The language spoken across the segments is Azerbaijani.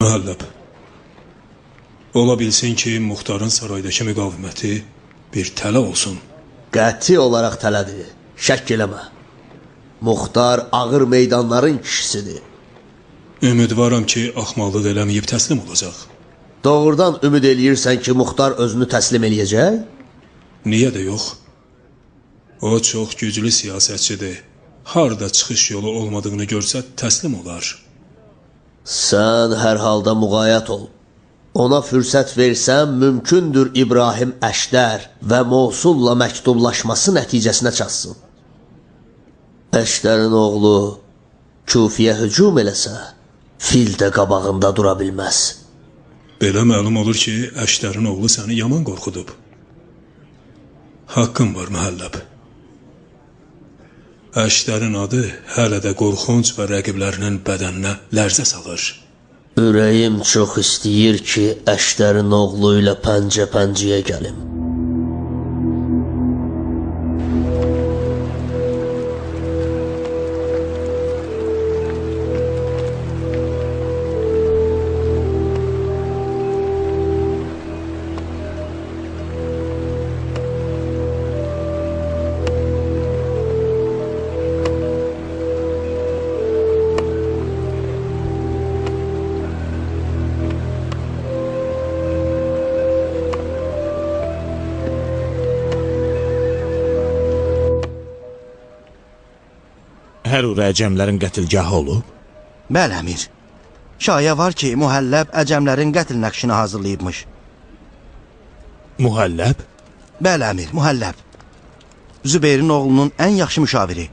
Mühəlləb, ola bilsin ki, Muxtarın saraydakı müqaviməti bir tələ olsun. Qəti olaraq tələdir, şək eləmə. Muxtar ağır meydanların kişisidir. Ümidvaram ki, axmaqlıq eləməyib təslim olacaq. Doğrudan ümid eləyirsən ki, Muxtar özünü təslim eləyəcək? Niyə də yox? O çox güclü siyasətçidir. Harada çıxış yolu olmadığını görsə təslim olar. Sən hər halda müğayət ol. Ona fürsət versən, mümkündür İbrahim Əşdər və Mosulla məktublaşması nəticəsinə çatsın. Əşdərin oğlu Kufiyə hücum eləsə, fil də qabağında dura bilməz. Belə məlum olur ki, Əşdərin oğlu səni yaman qorxudub. Haqqın var, mühəlləb. Əşdərin adı hələ də qorxunc və rəqiblərinin bədəninə lərzə salır. Ürəyim çox istəyir ki, Əşdərin oğlu ilə pəncə-pəncəyə gəlim. Hərur əcəmlərin qətilgahı olub? Bəli, əmir. Şayə var ki, Mühəlləb əcəmlərin qətl nəqşini hazırlayıbmış. Mühəlləb? Bəli, əmir, Mühəlləb. Zübeyrin oğlunun ən yaxşı müşaviri.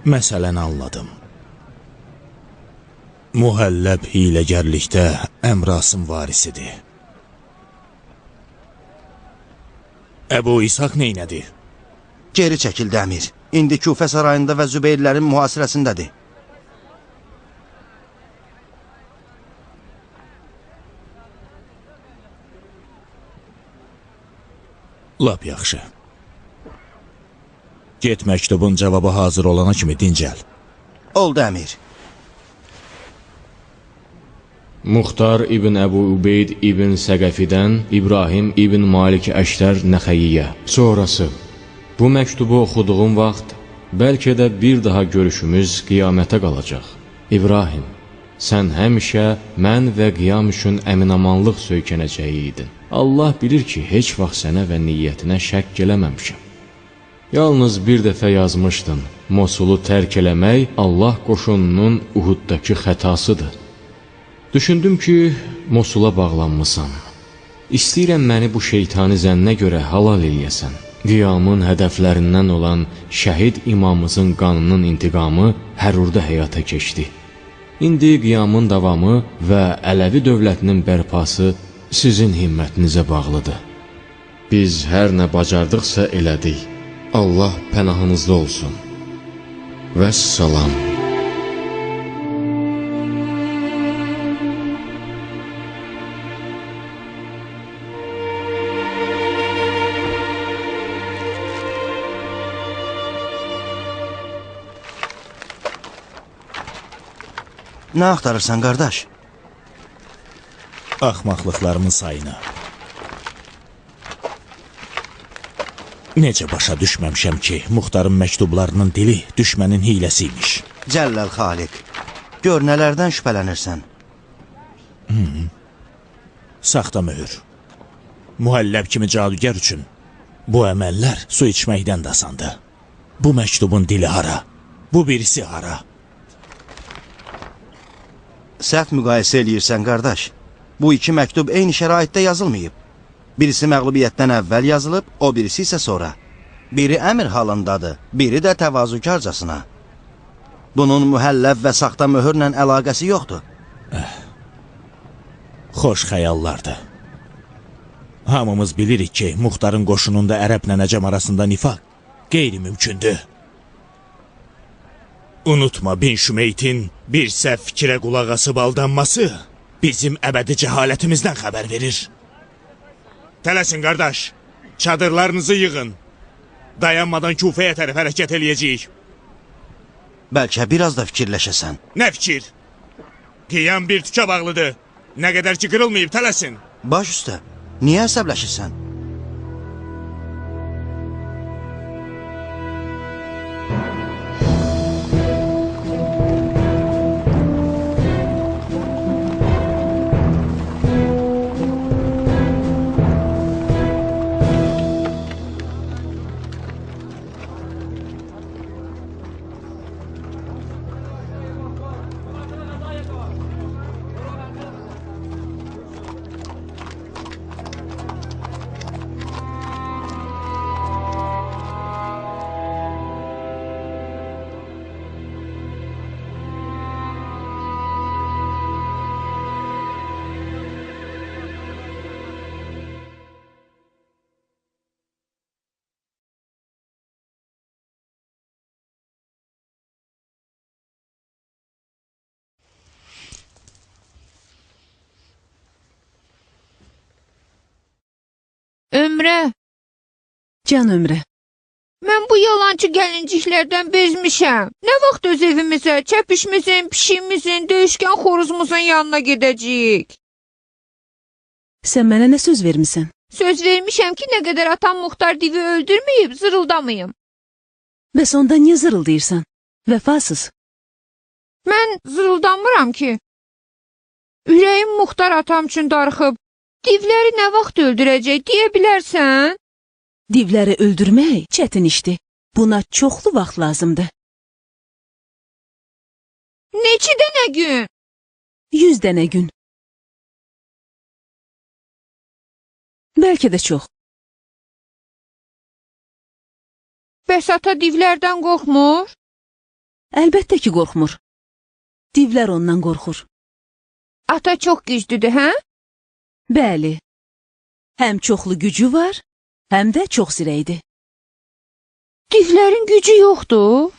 Məsələni anladım. Mühəlləb hiləgərlikdə Əmrasın varisidir. Əbu İshaq neynədi? Geri çəkildi əmir. İndi Küfə sarayında və Zübeyirlərin mühasirəsindədir. Lap yaxşı. Get məktubun cavabı hazır olana kimi dincəl. Oldu əmir. Muxtar ibn Əbu Ubeyd ibn Səqəfidən İbrahim ibn Malik Əştər Nəxəyyə. Sonrası, bu məktubu oxuduğum vaxt, bəlkə də bir daha görüşümüz qiyamətə qalacaq. İbrahim, sən həmişə mən və qiyam üçün əminamanlıq söykənəcəyi idin. Allah bilir ki, heç vaxt sənə və niyyətinə şəkk eləməmişəm. Yalnız bir dəfə yazmışdın, Mosulu tərk eləmək Allah qoşununun Uhuddakı xətasıdır. Düşündüm ki, Mosula bağlanmısan. İstəyirəm məni bu şeytani zənnə görə halal eləyəsən. Qiyamın hədəflərindən olan şəhid imamımızın qanının intiqamı Hərurda həyata keçdi. İndi qiyamın davamı və Ələvi dövlətinin bərpası sizin himmətinizə bağlıdır. Biz hər nə bacardıqsa elədik. Allah pənahınızda olsun. Vəssalam. Nə axtarırsan, qardaş? Axmaqlıqlarımın sayını. Necə başa düşməmişəm ki, Muxtarın məktublarının dili düşmənin hiləsiymiş. Cəlləl Xaliq, gör nələrdən şübhələnirsən. Saxta möhür. Mühəlləb kimi cadügər üçün bu əməllər su içməkdən də asandı. Bu məktubun dili hara? Bu birisi hara? Səhv müqayisə eləyirsən, qardaş. Bu iki məktub eyni şəraitdə yazılmayıb. Birisi məğlubiyyətdən əvvəl yazılıb, o birisi isə sonra. Biri əmr halındadır, biri də təvazükarcasına. Bunun mühəlləb və saxta möhürlə əlaqəsi yoxdur. Xoş xəyallardır. Hamımız bilirik ki, Muxtarın qoşununda ərəblə əcəm arasında nifaq qeyri-mümkündür. Unutma, Bin Şümeytin bir səhv fikrə qulaq asıb aldanması bizim əbədi cəhalətimizdən xəbər verir. Tələsin, qardaş, çadırlarınızı yığın. Dayanmadan Küfəyə tərəf hərəkət eləyəcəyik. Bəlkə biraz da fikirləşəsən. Nə fikir? Qiyam bir tükə bağlıdır. Nə qədər ki qırılmayıb, tələsin. Baş üstə, niyə əsəbləşirsən? Ömrə, Can Ömrə, mən bu yalancı gəlinciklərdən bezmişəm. Nə vaxt öz evimizə, çəpişimizin, pişiyimizin, döyüşkən xoruzumuzun yanına gedəcəyik? sən mənə nə söz vermisən? Söz vermişəm ki, nə qədər atam Muxtar divi öldürməyib, zırıldamayım. Bəs onda niyə zırıldayırsan? Vəfasız. Mən zırıldamıram ki. Ürəyim Muxtar atam üçün darıxıb. Divləri nə vaxt öldürəcək, deyə bilərsən? Divləri öldürmək çətin işdir. Buna çoxlu vaxt lazımdır. Neçə dənə gün? 100 dənə gün. Bəlkə də çox. Bəs ata divlərdən qorxmur? Əlbəttə ki, qorxmur. Divlər ondan qorxur. Ata çox güclüdür, hə? Bəli. Həm çoxlu gücü var, həm də çox zirəkdir. Divlərin gücü yoxdur.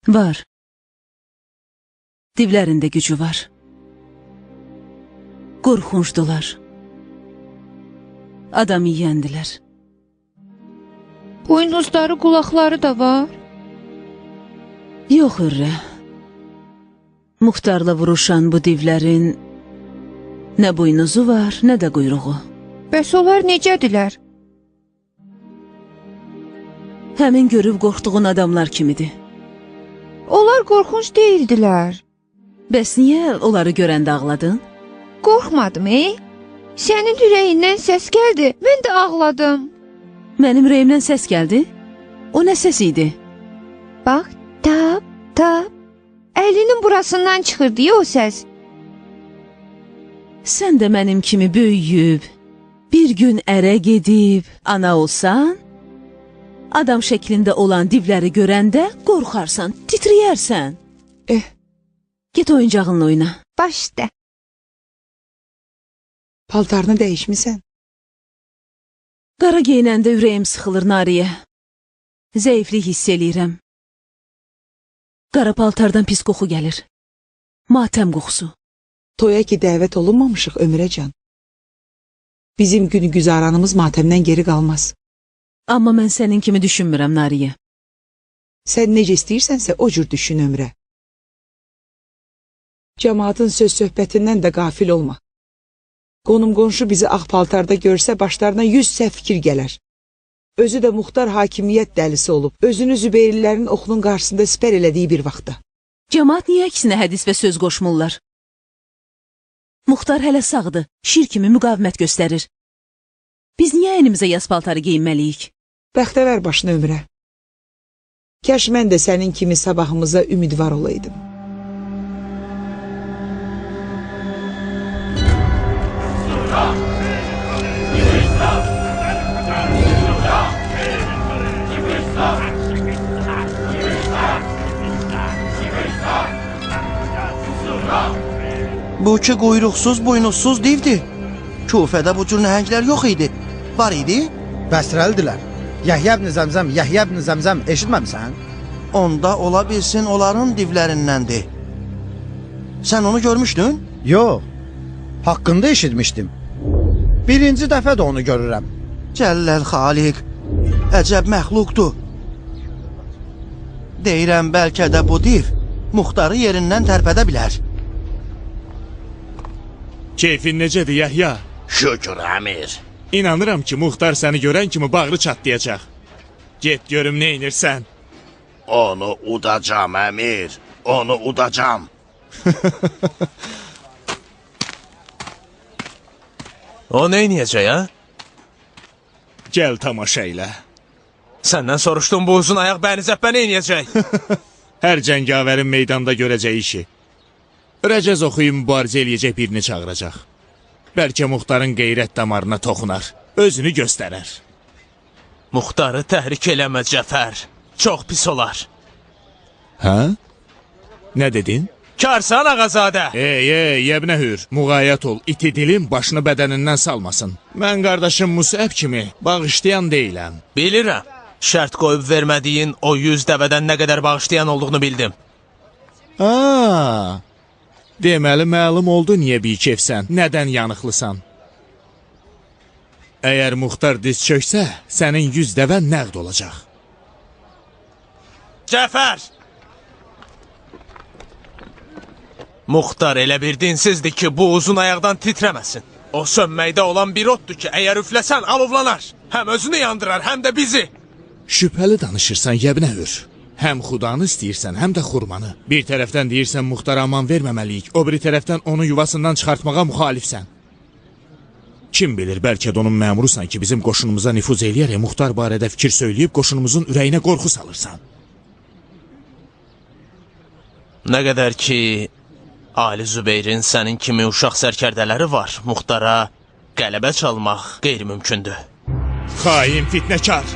Var. Divlərin də gücü var. Qorxuncdular. Adam yiyəndilər. Buynuzları, qulaqları da var. Yox, Hürrə. Muxtarla vuruşan bu divlərin nə buynuzu var, nə də quyruğu. Bəs onlar necədirlər? Həmin görüb qorxduğun adamlar kimidir. Onlar qorxunc deyildilər. Bəs niyə onları görəndə ağladın? Qorxmadım, Sənin ürəyindən səs gəldi, mən də ağladım. Mənim ürəyimdən səs gəldi. O nə səs idi? Bax, tap, tap. Əlinin burasından çıxır deyə o səs. Sən də mənim kimi böyüyüb, bir gün ərə gedib, ana olsan, adam şəklində olan divləri görəndə qorxarsan, titriyərsən. Get oyuncağınla oyna. Baş üstə. Paltarını dəyişmisən? Qara geyinəndə ürəyim sıxılır Nariyə. Zəiflik hiss eləyirəm. Qara paltardan pis qoxu gəlir. Matəm qoxusu. Toya ki dəvət olunmamışıq Ömrəcan. Bizim gün güzaranımız matəmdən geri qalmaz. Amma mən sənin kimi düşünmürəm Nariyə. Sən necə istəyirsənsə o cür düşün Ömrə. Cəmaatın söz söhbətindən də qafil olma. Qonum-qonşu bizi ağ paltarda görsə başlarına 100 səhv fikir gələr. Özü də muxtar hakimiyyət dəlisi olub, özünü Zübeyirlərin oxunun qarşısında sipər elədiyi bir vaxtda. Cəmaat niyə əksinə hədis və söz qoşmurlar? Muxtar hələ sağdır, şir kimi müqavimət göstərir. Biz niyə əynimizə yas paltarı geyinməliyik? Bəxtəvər başına Ömrə. Kəş mən də sənin kimi sabahımıza ümidvar olaydım. Bu ki quyruqsuz, buynuzsuz divdir. Kufədə bu cür nəhənglər yox idi. Var idi? Bəsrəldilər. Yəhyə ibn Zəmzəm, Yəhyə ibn Zəmzəm eşitməmisən? Onda ola bilsin onların divlərindəndir. Sən onu görmüşdün? Yox. Haqqında eşitmişdim. Birinci dəfə də onu görürəm. Cəlləl Xaliq, əcəb məxluqdur. Deyirəm, bəlkə də bu div muxtarı yerindən tərpədə bilər. Keyfin necədir, Yəhya? Şükür, əmir. İnanıram ki, muxtar səni görən kimi bağrı çatlayacaq. Get görüm nə inirsən. Onu udacam, əmir. Onu udacam. O nə inəyəcək, ha? Gəl tamaşa ilə. Səndən soruşdum, bu uzun ayaq bənizəppə nə inəyəcək? Hər cəngavərin meydanda görəcəyi işi. Rəcəz oxuyub mübarizə eləyəcək birini çağıracaq. Bəlkə muxtarın qeyrət damarına toxunar, özünü göstərər. Muxtarı təhrik eləmə, Cəfər. Çox pis olar. Hə? Nə dedin? Karsan ağazadə. Yebnə hür, müğayət ol, iti dilin başını bədənindən salmasın. Mən qardaşım Musəb kimi bağışlayan deyiləm. Bilirəm, şərt qoyub vermədiyin o 100 dəvədən nə qədər bağışlayan olduğunu bildim. Deməli, məlum oldu niyə bikefsən, nədən yanıqlısan. Əgər muxtar diz çöksə, sənin 100 dəvən nəqd olacaq. Cəfər! Muxtar elə bir dinsizdir ki, bu uzun ayaqdan titrəməsin. O sönməkdə olan bir otdur ki, əgər üfləsən alovlanar. Həm özünü yandırar, həm də bizi. Şübhəli danışırsan, Yebnə hür. Həm xudanı istəyirsən, həm də xurmanı. Bir tərəfdən deyirsən muxtara aman verməməliyik, o biri tərəfdən onu yuvasından çıxartmağa müxalifsən. Kim bilir, bəlkə də onun məmurusan ki, bizim qoşunumuza nüfuz eləyərək muxtar barədə fikir söyləyib qoşunumuzun ürəyinə qorxu salırsan. Nə qədər ki, Ali Zübeyrin sənin kimi uşaq sərkərdələri var. Muxtara qələbə çalmaq qeyri-mümkündür. Xain fitnəkar.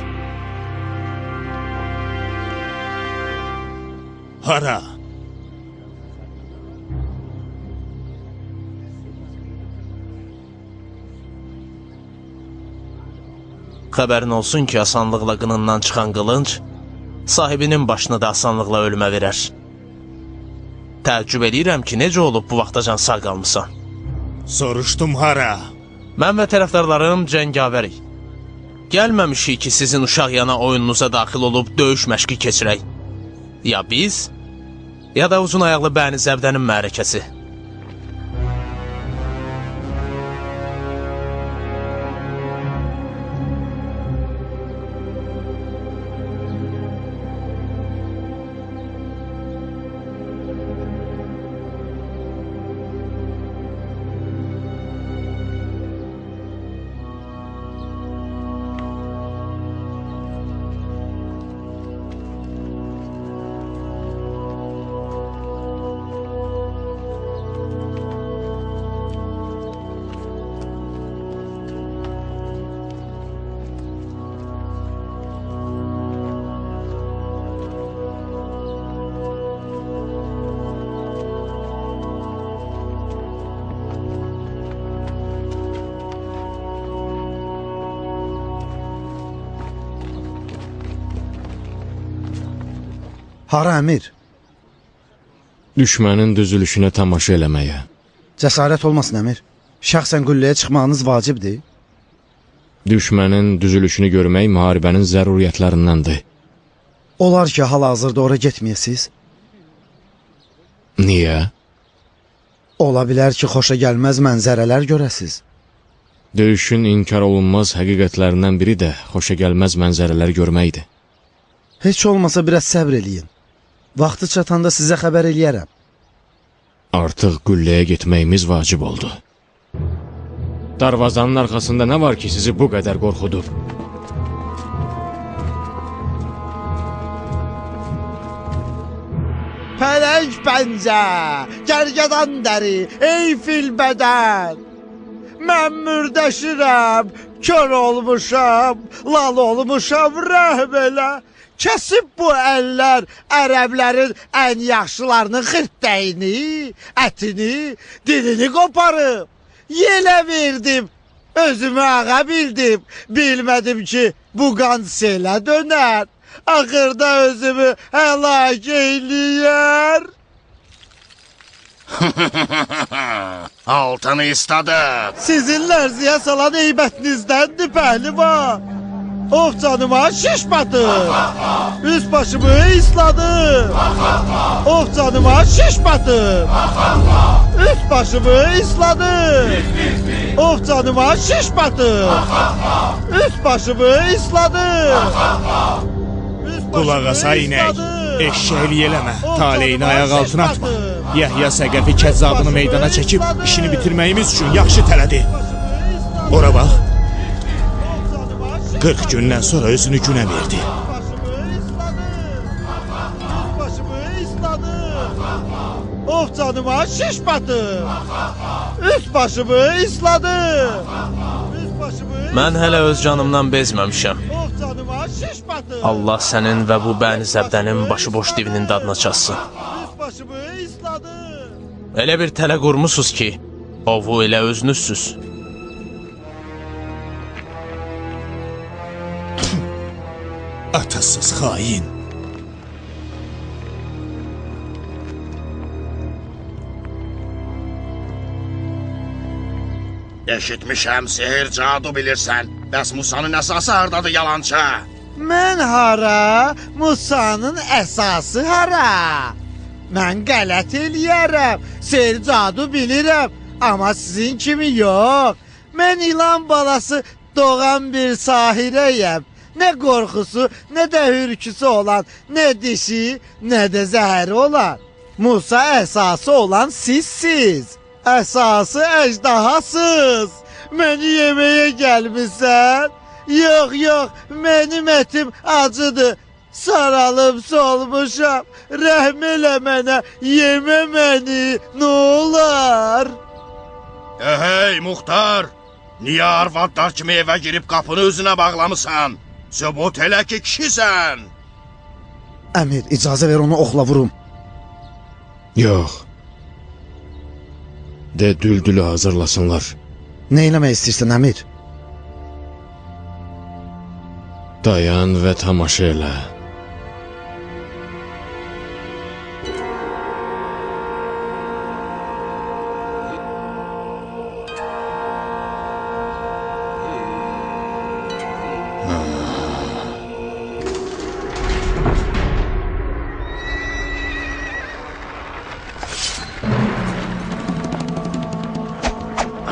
Hara? Xəbərin olsun ki, asanlıqla qınından çıxan qılınc sahibinin başını da asanlıqla ölümə verər. Təəccüb edirəm ki, necə olub bu vaxtacan sağ qalmısan? Soruşdum hara? Mən və tərəfdarlarım cəngavərik. Gəlməmişik ki, sizin uşaq yana oyununuza daxil olub döyüş məşqi keçirək. Ya biz, ya da uzun ayaqlı Bəni Zəbdənin mərəkəsi. Hara əmir? Düşmənin düzülüşünə tamaşa eləməyə. Cəsarət olmasın əmir. Şəxsən qülləyə çıxmağınız vacibdir. Düşmənin düzülüşünü görmək müharibənin zəruriyyətlərindəndir. Olar ki, hal-hazırda ora getməyəsiz. Niyə? Ola bilər ki, xoşa gəlməz mənzərələr görəsiz. Döyüşün inkar olunmaz həqiqətlərindən biri də xoşa gəlməz mənzərələr görməkdir. Heç olmasa biraz səbr eləyin. Vaxtı çatanda sizə xəbər eləyərəm. Artıq qülləyə getməyimiz vacib oldu. Darvazanın arxasında nə var ki, sizi bu qədər qorxudur? Pələng pəncə, gərgədan dəri, ey fil bədən. Mən mürdəşirəm, kör olmuşam, lal olmuşam, rəhm elə. Kəsib bu əllər ərəblərin ən yaxşılarının xırtdəyini, ətini, dilini qoparıb. Yelə verdim, özümü ağa bildim, bilmədim ki, bu qan selə dönər. Axırda özümü həlak eyləyər. Altını istadı. Sizin lərziyə salan eybətinizdendir pəhlivan. Of canıma şiş batır. Üst başımı isladı. Of canıma şiş batır. Üst başımı isladı. Of canıma şiş batır. Üst başımı isladı. Qulaq asa inək, eşşəklik eləmə, taleyini ayaq altına atma. Yəhya Səqəfi kəzzabını meydana çəkib, işini bitirməyimiz üçün yaxşı tələdi. Ora bax, 40 gündən sonra özünü günə verdi. Of canıma şiş batır. Üst başımı isladı. Mən hələ öz canımdan bezməmişəm. Allah sənin və bu Bəni Zəbdənin başıboş divinin dadına çatsın. Elə bir tələ qurmusuz ki, ovu elə özünüzsüz. Atasız xain. Eşitmişəm, sehir cadu bilirsən. Bəs Musanın əsası hardadır yalancı? Mən hara, Musanın əsası hara? Mən qələt eləyərəm, sehir cadu bilirəm, amma sizin kimi yox. Mən ilan balası doğan bir sahirəyəm. Nə qorxusu, nə də hürküsü olan, nə dişi, nə də zəhəri olan. Musa əsası olan sizsiz. Əsası əjdahasız. Məni yeməyə gəlmişsən? Yox, yox, mənim ətim acıdır. Saralıb solmuşam. Rəhm elə mənə, yemə məni. Nə Ey Muxtar, niyə arvadlar kimi evə girib qapını özünə bağlamısan? Sübut elə ki kişisən. Əmir, icazə ver onu oxla vurum. Yox. De düldülü hazırlasınlar. Nə eləmək istəyirsən, Əmir? Dayan və tamaşa elə.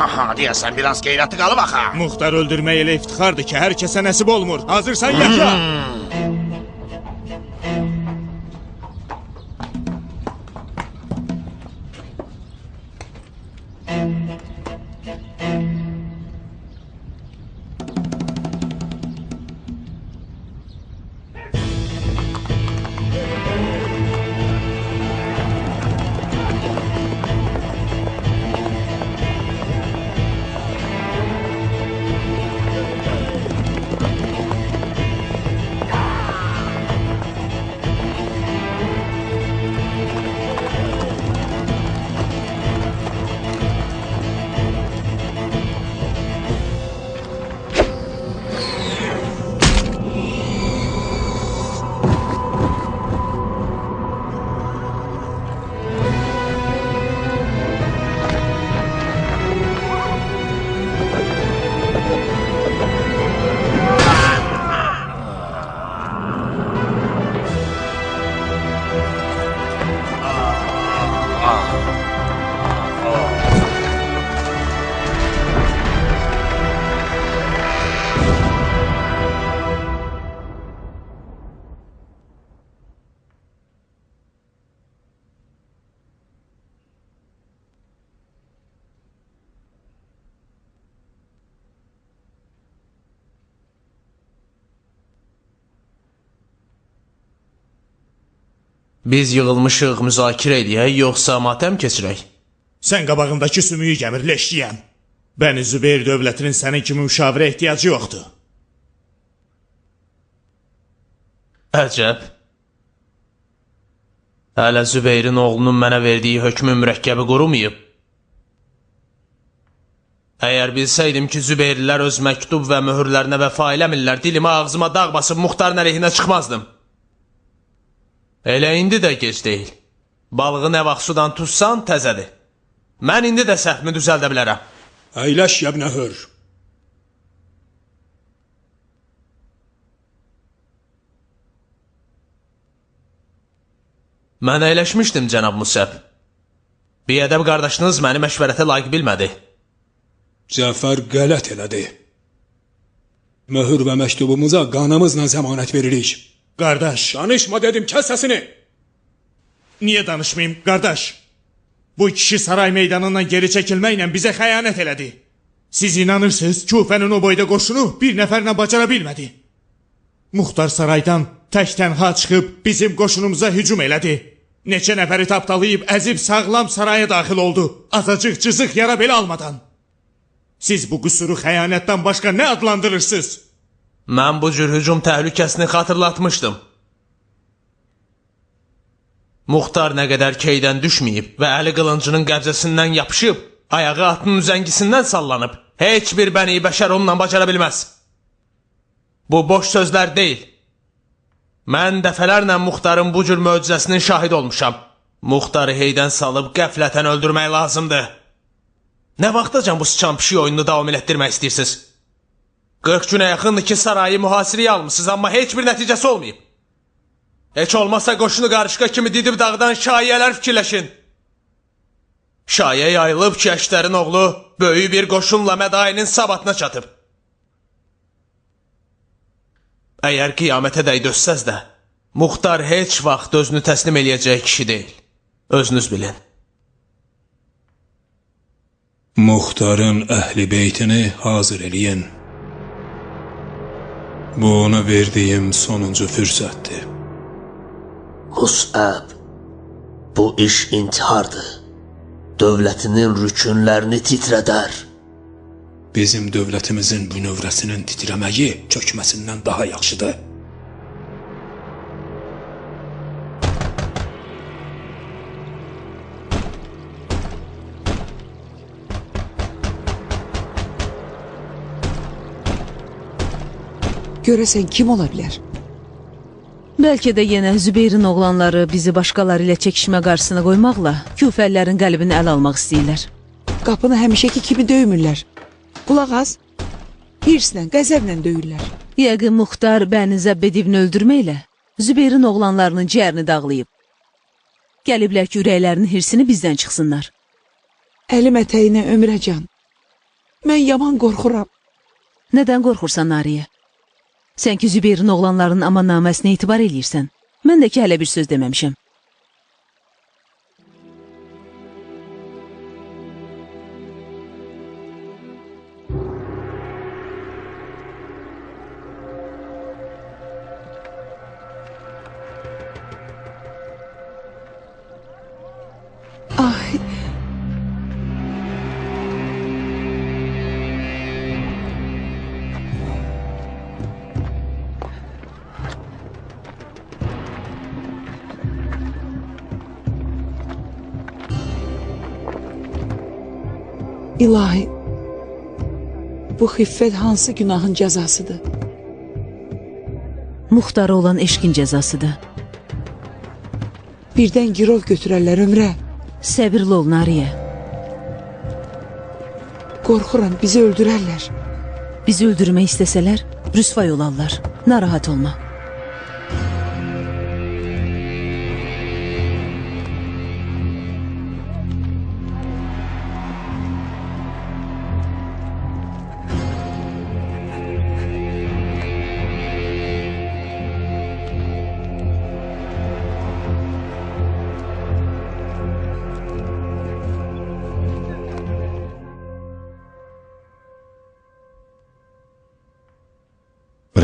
Aha, deyəsən biraz qeyrəti qalıb axa. Muxtar öldürmək elə iftixardır ki, hər kəsə nəsib olmur. Hazırsan yaşa. Biz yığılmışıq, müzakirə eləyək, yoxsa matəm keçirək? Sən qabağındakı sümüyü gəmir, leşliyəm. Bəni Zübeyir dövlətinin sənin kimi müşavirə ehtiyacı yoxdur. Əcəb. Hələ Zübeyrin oğlunun mənə verdiyi hökmün mürəkkəbi qurumayıb. Əgər bilsəydim ki, Zübeyrlər öz məktub və möhürlərinə vəfa eləmirlər, dilimə ağzıma dağ basıb Muxtarın əleyhinə çıxmazdım. Elə indi də gec deyil. Balığı nə vaxt sudan tutsan təzədir. Mən indi də səhvimi düzəldə bilərəm. Əyləş yəbnə hör. Mən əyləşmişdim, cənab Musəb. Biədəb qardaşınız məni məşvərətə layiq bilmədi. Cəfər qələt elədi. Möhür və məktubumuza qanımızla zəmanət veririk. Qardaş, Danışma dedim, kəs səsini. niyə danışmayım, qardaş? Bu kişi saray meydanından geri çəkilməklə bizə xəyanət elədi. Siz inanırsınız, Küfənin o boyda qoşunu bir nəfərlə bacara bilmədi. Muxtar saraydan tək tənha çıxıb bizim qoşunumuza hücum elədi. Neçə nəfəri tapdalayıb əzib sağlam saraya daxil oldu. Azacıq cızıq yara belə almadan. Siz bu qüsuru xəyanətdən başqa nə adlandırırsınız? Mən bu cür hücum təhlükəsini xatırlatmışdım. Muxtar nə qədər keydən düşməyib və əli qılıncının qəbzəsindən yapışıb, ayağı atının üzəngisindən sallanıb, heç bir bəni bəşər onunla bacara bilməz. Bu boş sözlər deyil. Mən dəfələrlə Muxtarın bu cür möcüzəsinin şahid olmuşam. Muxtarı heydən salıb qəflətən öldürmək lazımdır. Nə vaxtacan bu sıçan pişik oyununu davam elətdirmək istəyirsiniz? 40 günə yaxındır ki, sarayı mühasirəyə almışsınız, amma heç bir nəticəsi olmayıb. Heç olmazsa qoşunu qarışqa kimi didib dağdan şaiyələr fikirləşin. Şaiyə yayılıb ki, Əşdərin oğlu böyük bir qoşunla Mədainin sabatına çatıb. Əgər qiyamətə dəy dözsəz də, Muxtar heç vaxt özünü təslim eləyəcək kişi deyil. Özünüz bilin. Muxtarın əhli beytini hazır eləyin. Bu ona verdiyim sonuncu fürsətdir. Musəb, bu iş intihardır. Dövlətinin rükünlərini titrədər. Bizim dövlətimizin bünövrəsinin titrəməyi çökməsindən daha yaxşıdır. Görəsən kim ola bilər? Bəlkə də yenə Zübeyrin oğlanları bizi başqaları ilə çəkişmə qarşısına qoymaqla küfəllərin qəlbini əl almaq istəyirlər. Qapını həmişəki kimi döymürlər. Qulaq az, hirslə, qəzəblə döyürlər. Yəqin Muxtar Bəni Zəbbedivni öldürməklə Zübeyrin oğlanlarının ciyərini dağlayıb. Gəliblər ki, ürəklərinin hirsini bizdən çıxsınlar. Əlim ətəyinə Ömrəcan. Mən yaman qorxuram. Nədən qorxursan Nariyə? Sən ki, Zübeyrin oğlanlarının amannaməsinə etibar eləyirsən. Mən də ki, hələ bir söz deməmişəm. Ay... İlahi, bu xiffət hansı günahın cəzasıdır? Muxtara olan eşqin cəzasıdır. Birdən girov götürərlər Ömrə. Səbirli ol Nariyə. Qorxuram, bizi öldürərlər. Bizi öldürmək istəsələr, rüsvay olarlar. Narahat olma.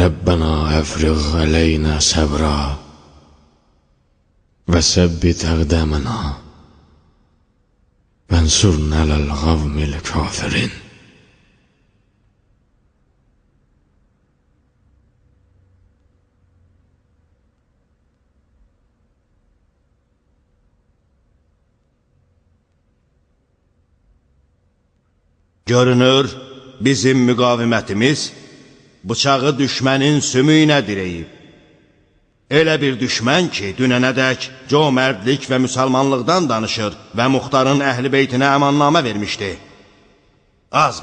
ربنا أفرغ علينا صبرا وثبت أقدامنا وانصرنا على القوم الكافرين. Görünür, bizim müqavimətimiz bıçağı düşmənin sümüyünə dirəyib. Elə bir düşmən ki, dünənədək cömərdlik və müsəlmanlıqdan danışır və Muxtarın əhl-i beytinə əmannamə vermişdi. Az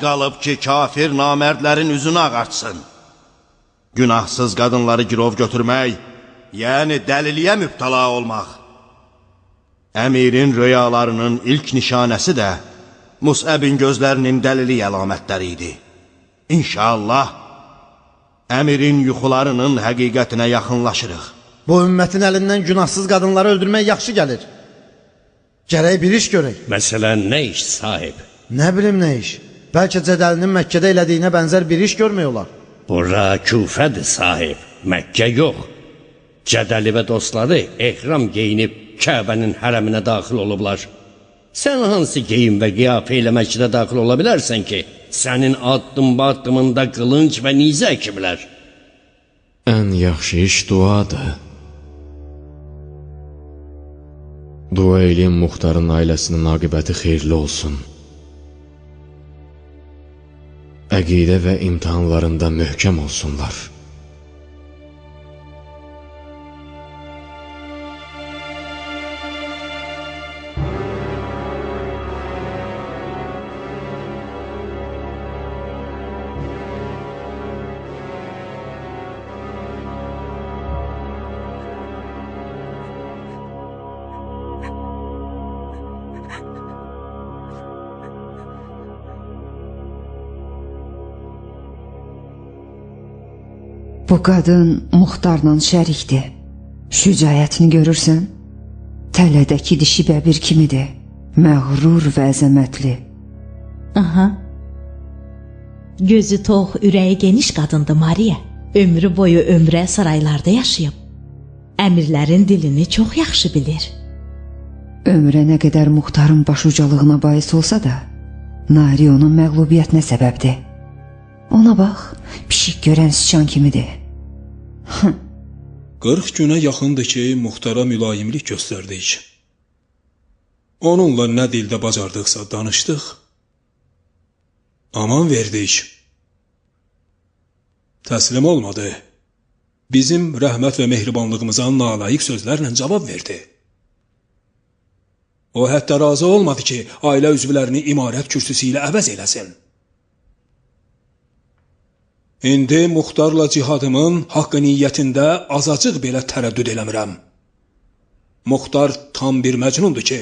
qalıb ki, kafir namərdlərin üzünü ağartsın. Günahsız qadınları girov götürmək, yəni dəliliyə mübtala olmaq. Əmirin rüyalarının ilk nişanəsi də Musəbin gözlərinin dəlilik əlamətləri idi. İnşallah, əmirin yuxularının həqiqətinə yaxınlaşırıq. Bu ümmətin əlindən günahsız qadınları öldürmək yaxşı gəlir. Gərək bir iş görək. Məsələn, nə iş sahib? Nə bilim nə iş. Bəlkə Cədəlinin Məkkədə elədiyinə bənzər bir iş görmək olar. Bura Küfədir sahib, Məkkə yox. Cədəli və dostları ehram geyinib Kəbənin hərəminə daxil olublar. Sən hansı geyim və qiyafə ilə Məkkədə daxil ola bilərsən ki, sənin addım-baddımında qılınc və nizə əkiblər? Ən yaxşı iş duadır. Dua eləyən Muxtarın ailəsinin aqibəti xeyirli olsun. Əqidə və imtihanlarında möhkəm olsunlar. Bu qadın Muxtarla şərikdir. Şücayətini görürsən? Tələdəki dişi bəbir kimidir. Məğrur və əzəmətli. Aha. Gözü tox, ürəyi geniş qadındır Mariya. Ömrü boyu ömrə saraylarda yaşayıb. Əmirlərin dilini çox yaxşı bilir. Ömrə nə qədər Muxtarın başucalığına bais olsa da, Nari onun məğlubiyyətinə səbəbdir. Ona bax, pişik görən sıçan kimidir. 40 günə yaxındır ki, Muxtara mülayimlik göstərdik. Onunla nə dildə bacardıqsa danışdıq. Aman verdik. Təslim olmadı. Bizim rəhmət və mehribanlığımıza nalayiq sözlərlə cavab verdi. O hətta razı olmadı ki, ailə üzvlərini imarət kürsüsü ilə əvəz eləsin. İndi Muxtarla cihadımın haqqı niyyətində azacıq belə tərəddüd eləmirəm. Muxtar tam bir məcnundur ki,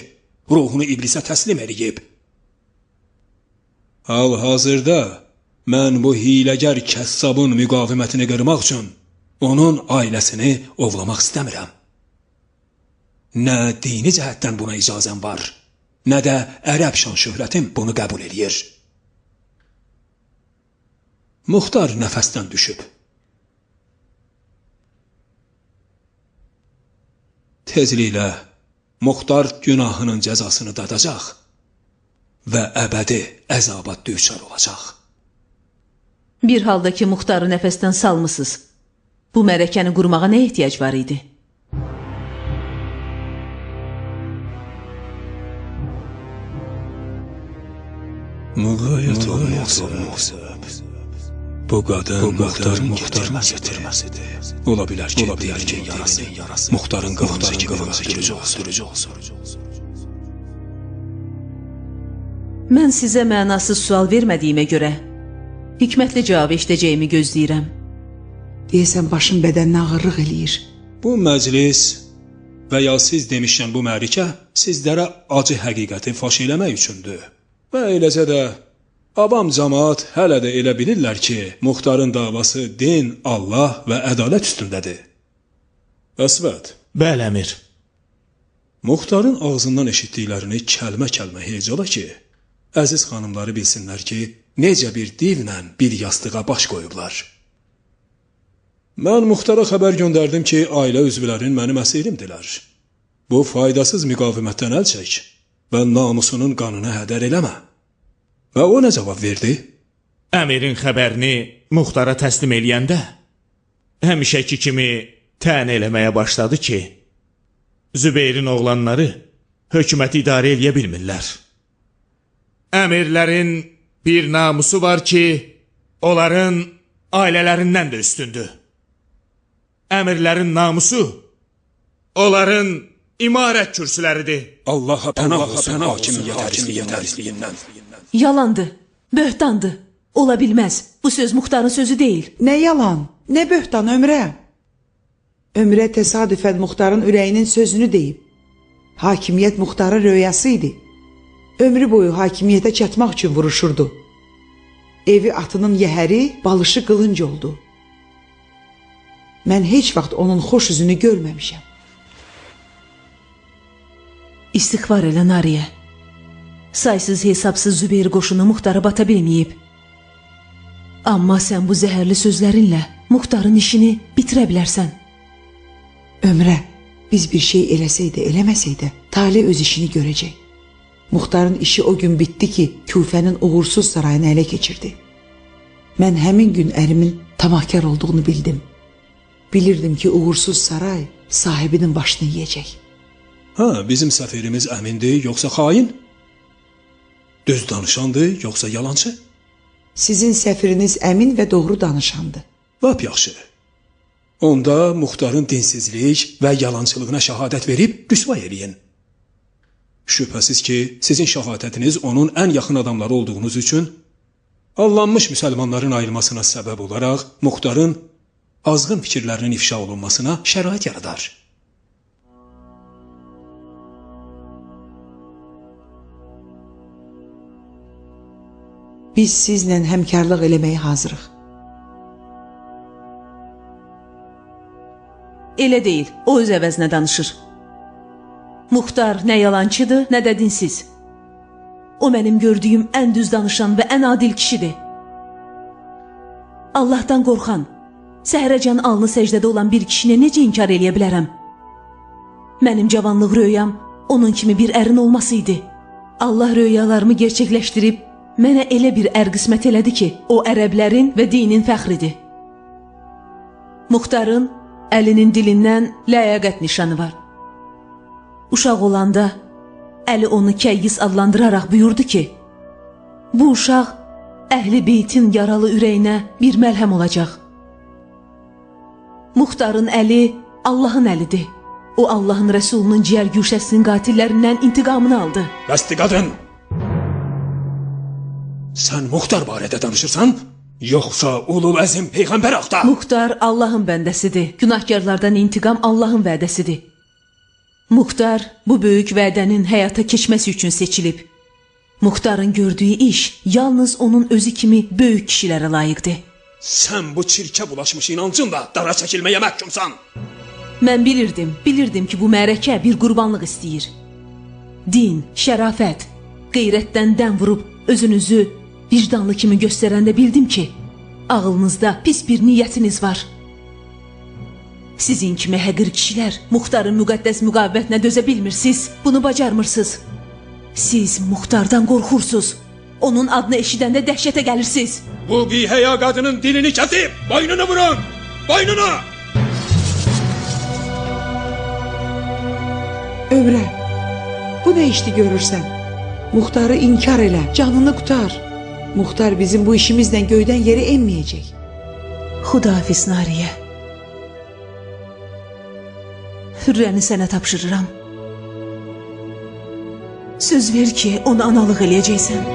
ruhunu iblisə təslim eləyib. Hal-hazırda mən bu hiləgər kəssabın müqavimətini qırmaq üçün onun ailəsini ovlamaq istəmirəm. Nə dini cəhətdən buna icazəm var, nə də ərəb şan şöhrətim bunu qəbul eləyir. Muxtar nəfəsdən düşüb. Tezliklə Muxtar günahının cəzasını dadacaq və əbədi əzaba düçar olacaq. Bir halda ki, Muxtarı nəfəsdən salmısınız, bu mərəkəni qurmağa nə ehtiyac var idi? Müğayət olmaz. Bu qadın Muxtarın getirməzidir. Ola bilər ki, deyərkən yarası Muxtarın qılıncı kimi olsun. Mən sizə mənasız sual vermədiyimə görə hikmətli cavab eşidəcəyimi gözləyirəm. Deyəsən başın bədəninə ağırlıq eləyir. Bu məclis və ya siz demişkən bu mərikə sizlərə acı həqiqəti faş eləmək üçündür. Və eləcə də avam cəmaat hələ də elə bilirlər ki, Muxtarın davası din, Allah və ədalət üstündədir. Əsvət. Bəli, əmir. Muxtarın ağzından eşitdiklərini kəlmə-kəlmə hecalı ki, əziz xanımları bilsinlər ki, necə bir divlə bir yastığa baş qoyublar. Mən Muxtara xəbər göndərdim ki, ailə üzvlərin məniməsirimdilər. Bu faydasız müqavimətdən əl çək və namusunun qanını hədər eləmə. Və o nə cavab verdi? Əmirin xəbərini Muxtara təslim eləyəndə, həmişəki kimi tən eləməyə başladı ki, Zübeyrin oğlanları hökuməti idarə eləyə bilmirlər. Əmirlərin bir namusu var ki, onların ailələrindən də üstündür. Əmirlərin namusu onların imarət kürsüləridir. Allaha pənah olsun hakimiyyət. Yalandır, böhtandır. Ola bilməz. Bu söz Muxtarın sözü deyil. Nə yalan, nə böhtan Ömrə? Ömrə təsadüfən Muxtarın ürəyinin sözünü deyib. Hakimiyyət Muxtarın röyası idi. Ömrü boyu hakimiyyətə çatmaq üçün vuruşurdu. Evi atının yəhəri, balışı qılınc oldu. Mən heç vaxt onun xoş üzünü görməmişəm. İstiğfar elə Nariyə. Saysız hesabsız Zübeyir qoşunu Muxtara bata bilməyib. Amma sən bu zəhərli sözlərinlə Muxtarın işini bitirə bilərsən. Ömrə, biz bir şey eləsəydə, eləməsəydə, Talih öz işini görəcək. Muxtarın işi o gün bitdi ki, Küfənin uğursuz sarayını ələ keçirdi. Mən həmin gün ərimin tamahkar olduğunu bildim. Bilirdim ki, uğursuz saray sahibinin başını yiyəcək. Ha, bizim səfirimiz əmindir, yoxsa xain? Düz danışandır, yoxsa yalancı? Sizin səfiriniz əmin və doğru danışandır. Lap yaxşı. Onda Muxtarın dinsizlik və yalancılığına şəhadət verib rüsva eləyin. Şübhəsiz ki, sizin şəhadətiniz onun ən yaxın adamları olduğunuz üçün allanmış müsəlmanların ayrılmasına səbəb olaraq Muxtarın azğın fikirlərinin ifşa olunmasına şərait yaradar. Biz sizlə həmkarlıq eləməyə hazırıq. Elə deyil, o öz əvəzinə danışır. Muxtar nə yalancıdır, nə də dinsiz. O mənim gördüyüm ən düz danışan və ən adil kişidir. Allahdan qorxan, səhərəcən alnı səcdədə olan bir kişini necə inkar eləyə bilərəm? Mənim cavanlıq röyam onun kimi bir ərin olması idi. Allah röyalarımı gerçəkləşdirib, Mənə elə bir ər qismət elədi ki, o ərəblərin və dinin fəxridir. Muxtarın əlinin dilindən ləyaqət nişanı var. Uşaq olanda Əli onu Kəyyis adlandıraraq buyurdu ki, bu uşaq Əhl-i Beytin yaralı ürəyinə bir məlhəm olacaq. Muxtarın əli Allahın əlidir. O Allahın Rəsulunun ciyər güşəsinin qatillərindən intiqamını aldı. Bəsdi qadın! Sən Muxtar barədə danışırsan, yoxsa ulul əzim Peyğəmbər axtar? Muxtar Allahın bəndəsidir. Günahkarlardan intiqam Allahın vədəsidir. Muxtar bu böyük vədənin həyata keçməsi üçün seçilib. Muxtarın gördüyü iş yalnız onun özü kimi böyük kişilərə layiqdir. Sən bu çirkə bulaşmış inancınla dara çəkilməyə məhkumsan. Mən bilirdim ki, bu mərəkə bir qurbanlıq istəyir. Din, şərafət, qeyrətdən dən vurub özünüzü vicdanlı kimi göstərəndə bildim ki, ağlınızda pis bir niyyətiniz var. Sizin kimi həqir kişilər Muxtarın müqəddəs müqavimətinə dözə bilmirsiniz, bunu bacarmırsınız. Siz Muxtardan qorxursuz, onun adını eşidəndə dəhşətə gəlirsiniz. Bu bihəya qadının dilini kəsib, boynunu vurun, boynunu! Ömrə, bu nə işdi görürsən? Muxtarı inkar elə, canını qutar. Muxtar bizim bu işimizlə göydən yerə enməyəcək. Xudahafiz Nariyə. Hürrəni sənə tapşırıram. Söz ver ki, onu analıq eləyəcəksən.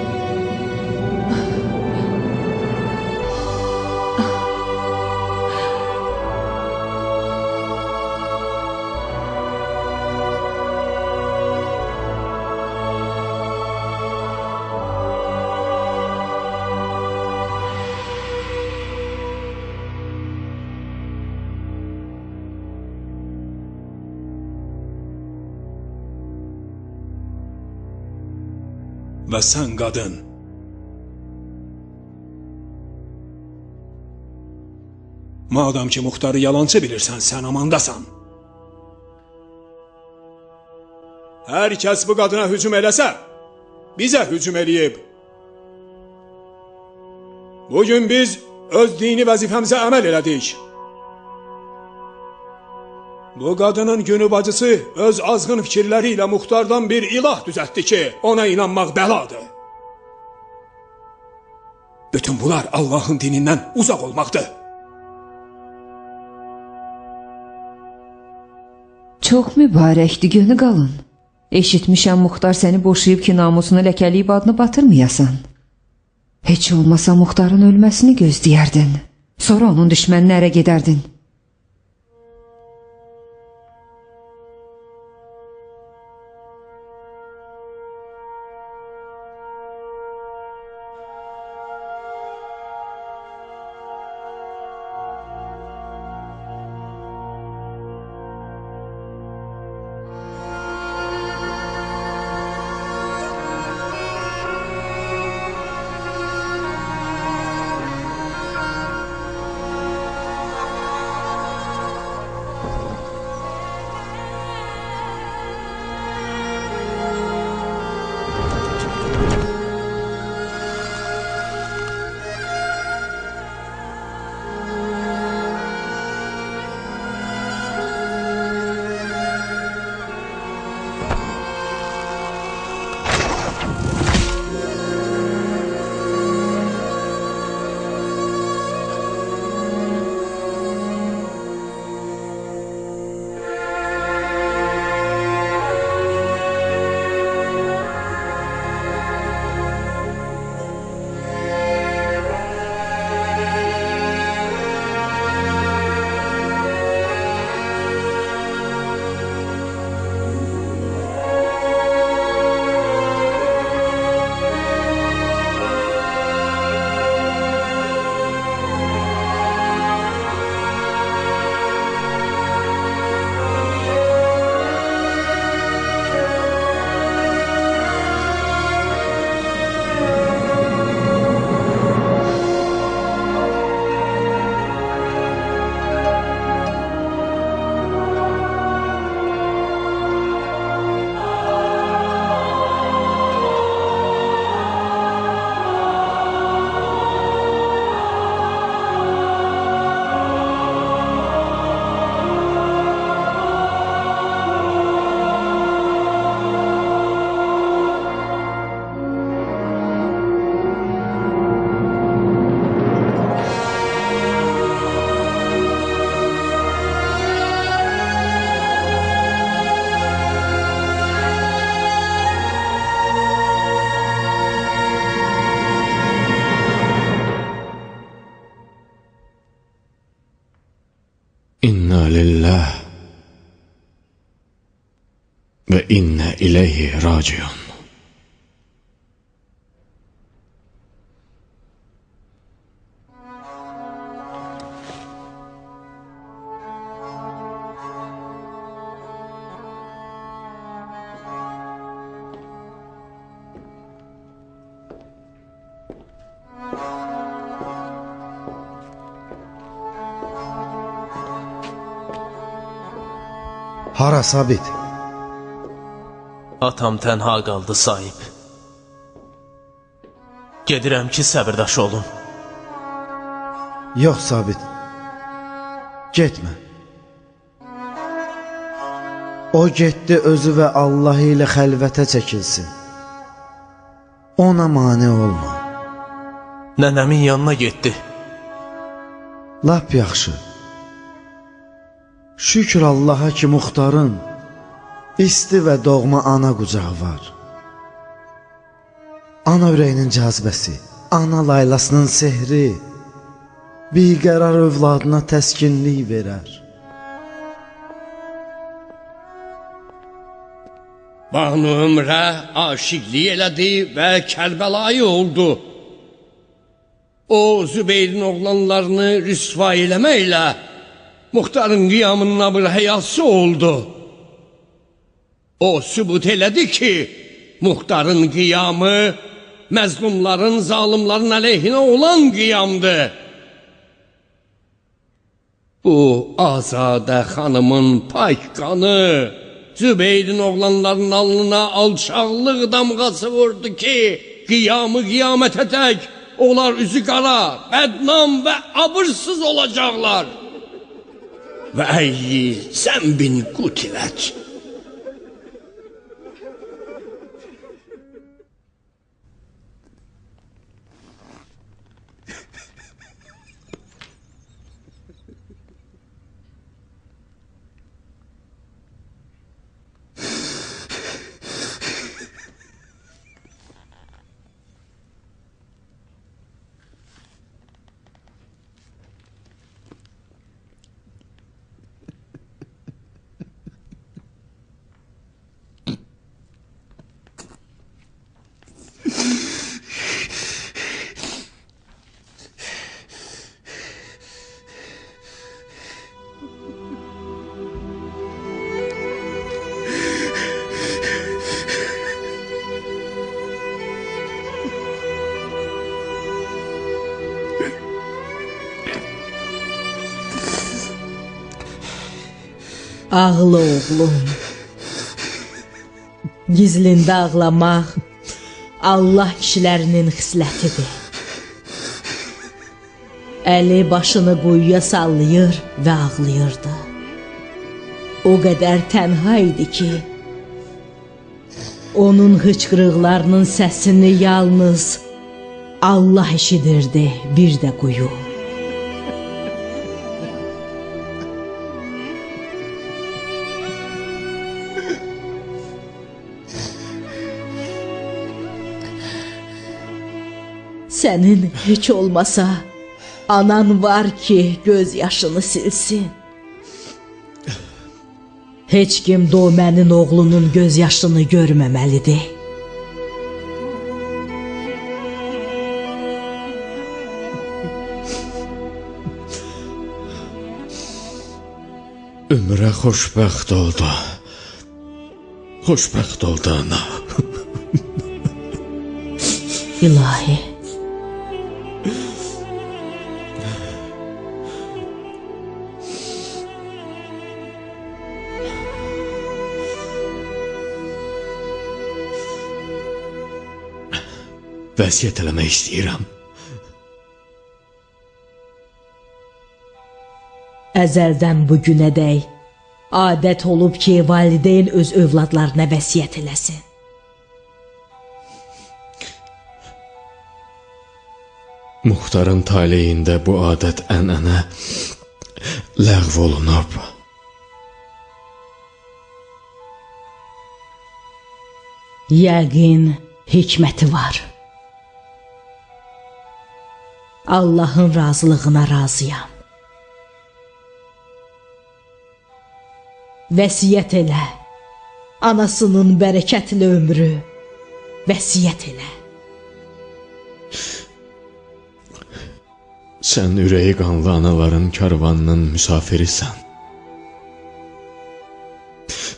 Və sən qadın, madam ki Muxtarı yalancı bilirsən, sən amandasan. Hər kəs bu qadına hücum eləsə, bizə hücum eləyib. Bugün biz öz dini vəzifəmizə əməl elədik. Bu qadının günü bacısı öz azğın fikirləri ilə Muxtardan bir ilah düzəltdi ki, ona inanmaq bəladır. Bütün bunlar Allahın dinindən uzaq olmaqdır. Çox mübarəkdir, gönü qalın. Eşitmişəm Muxtar səni boşayıb ki, namusunu ləkəliyib adını batırmayasan. Heç olmasa Muxtarın ölməsini gözləyərdin. Sonra onun düşməninə ərə gedərdin. İnna lillah və inna ileyhi raciun. Hara Sabit? Atam tənha qaldı sahib. Gedirəm ki, səbirdaş olun. Yox Sabit. Getmə. O getdi özü və Allah ilə xəlvətə çəkilsin. Ona mane olma. Nənəmin yanına getdi. Lap yaxşı. Şükür Allaha ki, Muxtarın isti və doğma ana qucağı var. Ana ürəyinin cazibəsi, ana laylasının sehri biqərar övladına təskinlik verər. Banu Ömrə aşiqlik elədi və Kərbəlayı oldu. O, Zübeyrin oğlanlarını rüsva eləməklə Muxtarın qiyamının bir həyası oldu. O sübut elədi ki, Muxtarın qiyamı məzlumların, zalimların əleyhinə olan qiyamdır. Bu Azadə xanımın pak qanı Zübeyrin oğlanların alnına alçaqlıq damğası vurdu ki, qiyamı qiyamətə tək onlar üzü qara, bədnam və abırsız olacaqlar. Və əyyi zəmbin qutilət. Ağla oğlum. Gizlində ağlamaq Allah kişilərinin xislətidir. Əli başını quyuya sallayır və ağlayırdı. O qədər tənha idi ki, onun hıçqırıqlarının səsini yalnız Allah eşidirdi, bir də quyu. Sənin heç olmasa anan var ki, göz yaşını silsin. Heç kim Domənin oğlunun göz yaşını görməməlidir. Ömrə xoşbəxt oldu. Xoşbəxt oldu ana. İlahi. Vəsiyyət eləmək istəyirəm. Əzəldən bugünədək adət olub ki, valideyn öz övladlarına vəsiyyət eləsin. Muxtarın taleyində bu adət ənənə ləğv olunub. Yəqin hikməti var. Allahın razılığına razıyam. vəsiyyət elə. Anasının bərəkətli ömrü, vəsiyyət elə. Sən ürəyi qanlı anaların karvanının müsafirisən.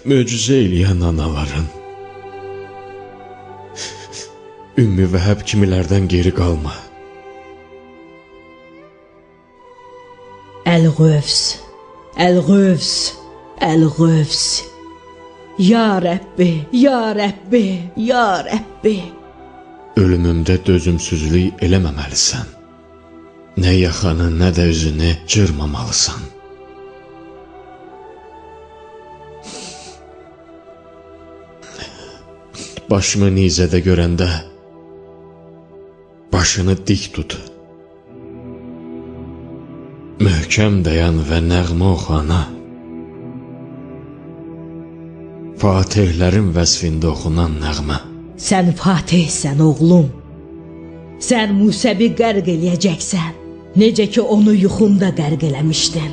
Möcüzə eləyən anaların. Ümmü Vəhəb kimilərdən geri qalma. Əl-Qövs, Əl-Qövs, Əl-Qövs. Ya Rəbbi, Ya Rəbbi, Ya Rəbbi. Ölümümdə dözümsüzlük eləməməlisən. Nə yaxanı, nə də üzünü cırmamalısan. Başımı nizədə görəndə başını dik tut. Möhkəm dayan və nəğmə oxana. Fatihlərin vəsfində oxunan nəğmə. Sən Fatihsən oğlum. Sən Musəbi qərq eləyəcəksən. Necə ki onu yuxumda qərq eləmişdin.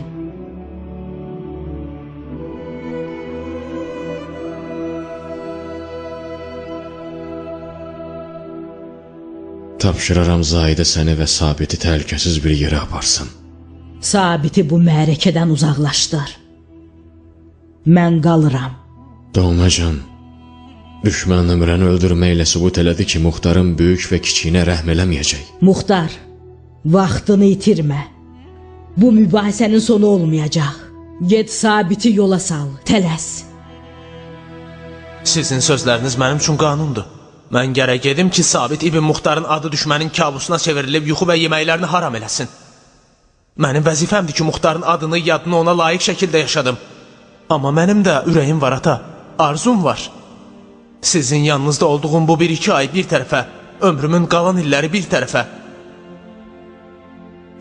Tapşıraram Zahidə səni və Sabiti təhlükəsiz bir yerə aparsın. Sabiti bu mərəkədən uzaqlaşdır. Mən qalıram. Doğmacan, düşmən ömrəni öldürməklə sübut elədi ki, Muxtarın böyük və kiçiyinə rəhm eləməyəcək. Muxtar, vaxtını itirmə. Bu mübahisənin sonu olmayacaq. Get Sabiti yola sal, tələs. Sizin sözləriniz mənim üçün qanundur. Mən gərək gedim ki, Sabit İbn Muxtarın adı düşmənin kabusuna çevrilib yuxu və yeməklərini haram eləsin. Mənim vəzifəmdir ki, Muxtarın adını, yadını ona layiq şəkildə yaşadım. Amma mənim də ürəyim var ata, arzum var. Sizin yanınızda olduğum bu 1-2 ay bir tərəfə, ömrümün qalan illəri bir tərəfə.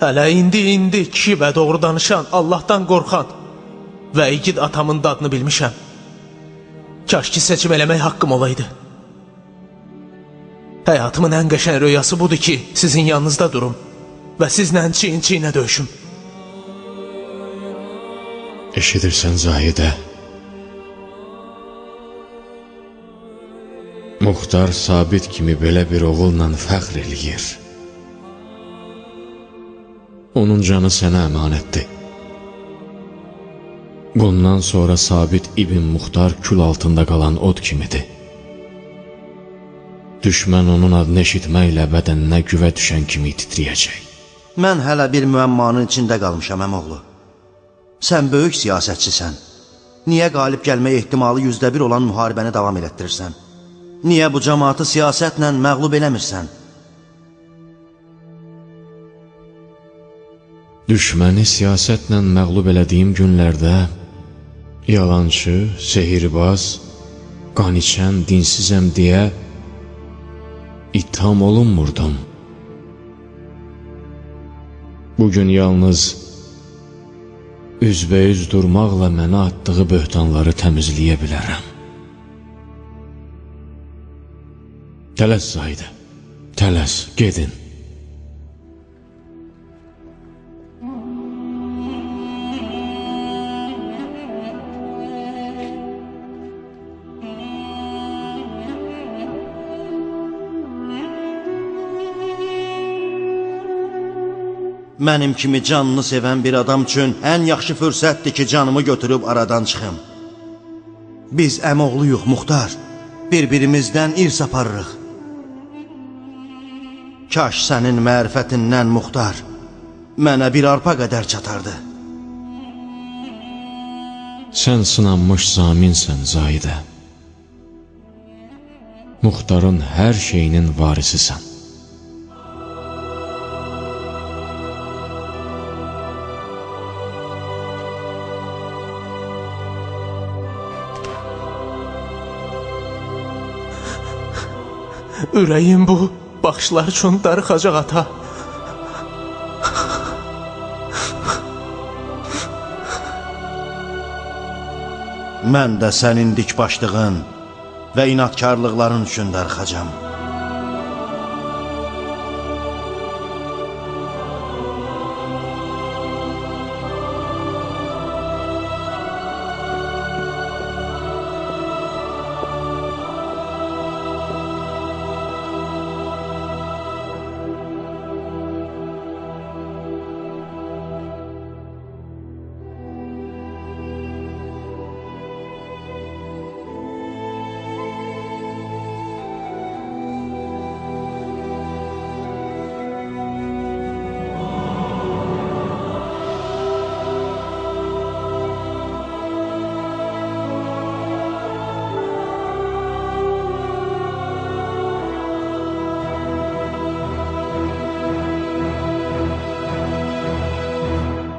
Hələ indi kişi və doğru danışan, Allahdan qorxan və igid atamın dadını bilmişəm. Kaş ki seçim eləmək haqqım olaydı. Həyatımın ən qəşəng rüyası budur ki, sizin yanınızda durum və sizlə çiyin-çiyinə döyüşüm. Eşidirsən Zahidə? Muxtar Sabit kimi belə bir oğulla fəxr eləyir. Onun canı sənə əmanətdir. Bundan sonra Sabit İbn Muxtar kül altında qalan od kimidir. Düşmən onun adını eşitməklə bədəninə güvə düşən kimi titriyəcək. Mən hələ bir müəmmanın içində qalmışam, əmoğlu. Sən böyük siyasətçisən. Niyə qalib gəlmək ehtimalı 100% olan müharibəni davam elətdirirsən? Niyə bu cəmaatı siyasətlə məğlub eləmirsən? Düşməni siyasətlə məğlub elədiyim günlərdə yalançı, sehirbaz, qan içən, dinsizəm deyə itham olunmurdum. Bugün yalnız üzbəüz durmaqla mənə atdığı böhtanları təmizləyə bilərəm. Tələs Zahidə, tələs, gedin. Mənim kimi canını sevən bir adam üçün ən yaxşı fürsətdir ki, canımı götürüb aradan çıxım. Biz əmoğluyuq, Muxtar. Bir-birimizdən irs aparırıq. Kaş sənin mərifətindən, Muxtar, mənə bir arpa qədər çatardı. Sən sınanmış zaminsən, Zahidə. Muxtarın hər şeyinin varisisən. Ürəyim bu baxışlar üçün darıxacaq ata. Mən də sənin dik başlığın və inatkarlıqların üçün darıxacam.